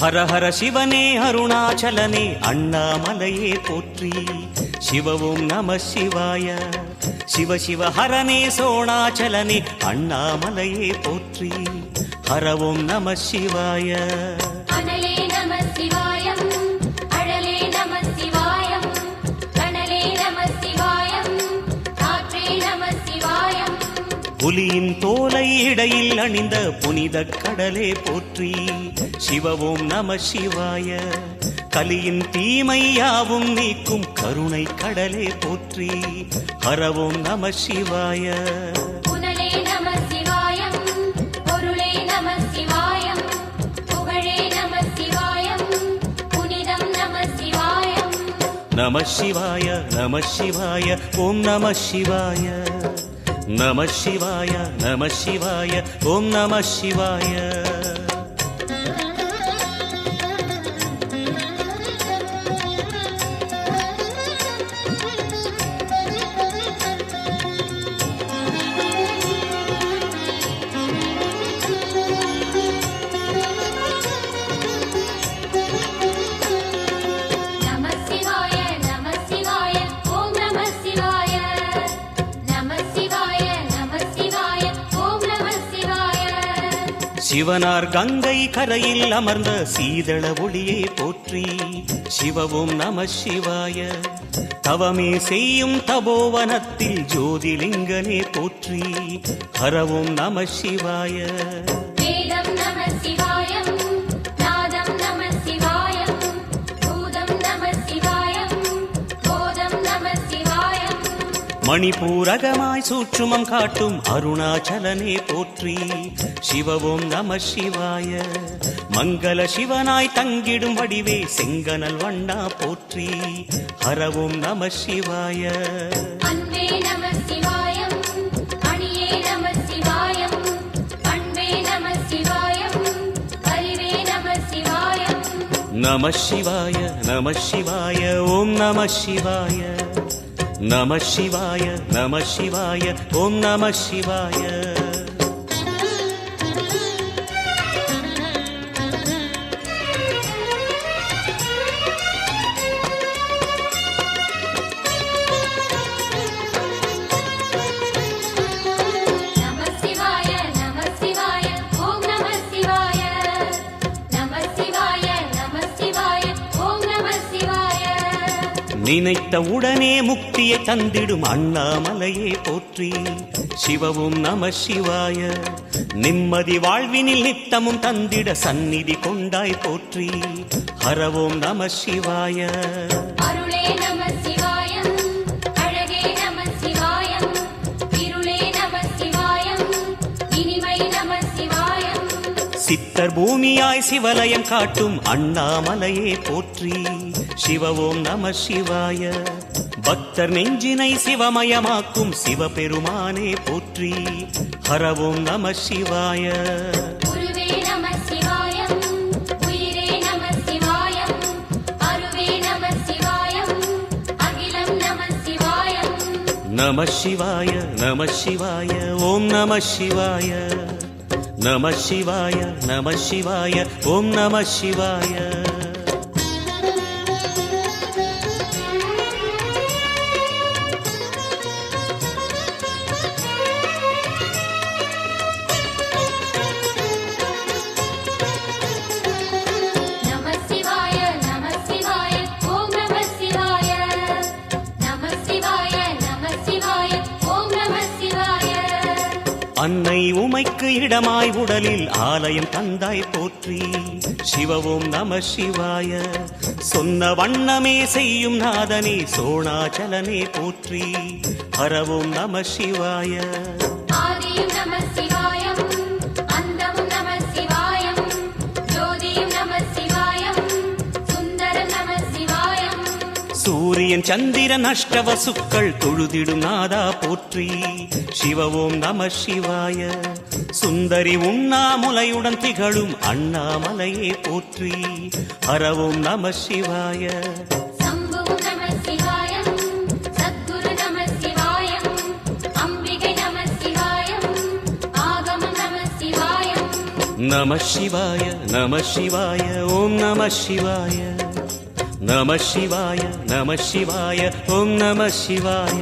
ஹர ஹர சிவனே அருணாச்சலனே அண்ணாமலையே போற்றி. சிவவும் நம சிவாய. சிவ சிவ ஹரனே சோணாச்சலனே அண்ணாமலையே போற்றி. ஹரவும் நம சிவாய. அனலே நம சிவாயம், அழலே நம சிவாயம், கனலே நம சிவாயம், காற்றே நம சிவாயம். புலியின் தோலை இடையில் அணிந்த புனித கடலே போற்றி. சிவவும் நம சிவாய. கலியின் தீமையாவும் நீக்கும் கருணை கடலே போற்றி. ஹரவும் நம சிவாய. புனலே நம சிவாயம், பொருளே நம சிவாயம், புகழே நம சிவாயம், புனிதம் நம சிவாயம். நம சிவாய நம சிவாய ஓம் நம சிவாய. நம சிவாய நம சிவாய ஓம் நம சிவாய. சிவனார் கங்கை கரையில் அமர்ந்த சீதள ஒளியே போற்றி. சிவவும் நம சிவாய. தவமே செய்யும் தபோவனத்தில் ஜோதிலிங்கனே போற்றி. ஹரவும் நம சிவாய. வேதம் நம சிவாயம், நாதம் நம சிவாயம், பூதம் நம சிவாயம், போதம் நம சிவாயம். மணிபூரகமாய் சூட்சுமம் காட்டும் அருணாச்சலனே போற்றி. சிவவும் நம சிவாய. மங்கள சிவனாய் தங்கிடும் வடிவே செங்கனல் வண்ணா போற்றி. ஹரவும் நம சிவாய. அன்பே நம சிவாயம், அணியே நம சிவாயம், பண்பே நம சிவாயம், அறிவே நம சிவாயம். நம சிவாய நம சிவாய ஓம் நம சிவாய. நம சிவாய நம சிவாய ஓம் நம சிவாய. நினைத்த உடனே முக்தியை தந்திடும் அண்ணாமலையே போற்றி. சிவவும் நம சிவாய. நிம்மதி வாழ்வினில் நித்தமும் தந்திட சந்நிதி கொண்டாய் போற்றி. ஹரவோம் நம சிவாய. அருளே நம சிவாயம், அழகே நம சிவாயம், இருளே நம சிவாயம், இனிமை நம சிவாயம். சித்தர் பூமியாய் சிவலயம் காட்டும் அண்ணாமலையே போற்றி. சிவவோம் நம சிவாய. பக்தர் நெஞ்சினை சிவமயமாக்கும் சிவபெருமானே போற்றி. ஹரவோம் நம சிவாய. குருவே நம சிவாயம், உயிரே நம சிவாயம், அருவே நம சிவாயம், அகிலம் நம சிவாயம். நம சிவாய நம சிவாய ஓம் நம சிவாய. நம சிவாய நம சிவாய ஓம் நம சிவாய. அன்னை உமைக்கு இடமாய் உடலில் ஆலயம் தந்தாய் போற்றி. சிவவோம் நம சிவாய. சொன்ன வண்ணமே செய்யும் நாதனே சோணாச்சலனே போற்றி. ஹரவோம் நம சிவாய. ஆதியும் நம சிவாயம், அந்தமும் நம சிவாயம், ஜோதியும் நம சிவாயம், சுந்தரம் நம சிவாயம். சூரியன் சந்திரன் அஷ்டவசுக்கள் தொழுதிடும் நாதா போற்றி. சிவவோம் நம சிவாய. சுந்தரி உண்ணாமுலையுடன் திகழும் அண்ணாமலையே போற்றி. ஹரவோம் நம சிவாய. சம்புவும் நம சிவாயம், சத்குரு நம சிவாயம், அம்பிகை நம சிவாயம், ஆகமம் நம சிவாயம். நம சிவாய நம சிவாய ஓம் நம சிவாய நம சிவாய நம சிவாய ஓம் நம சிவாய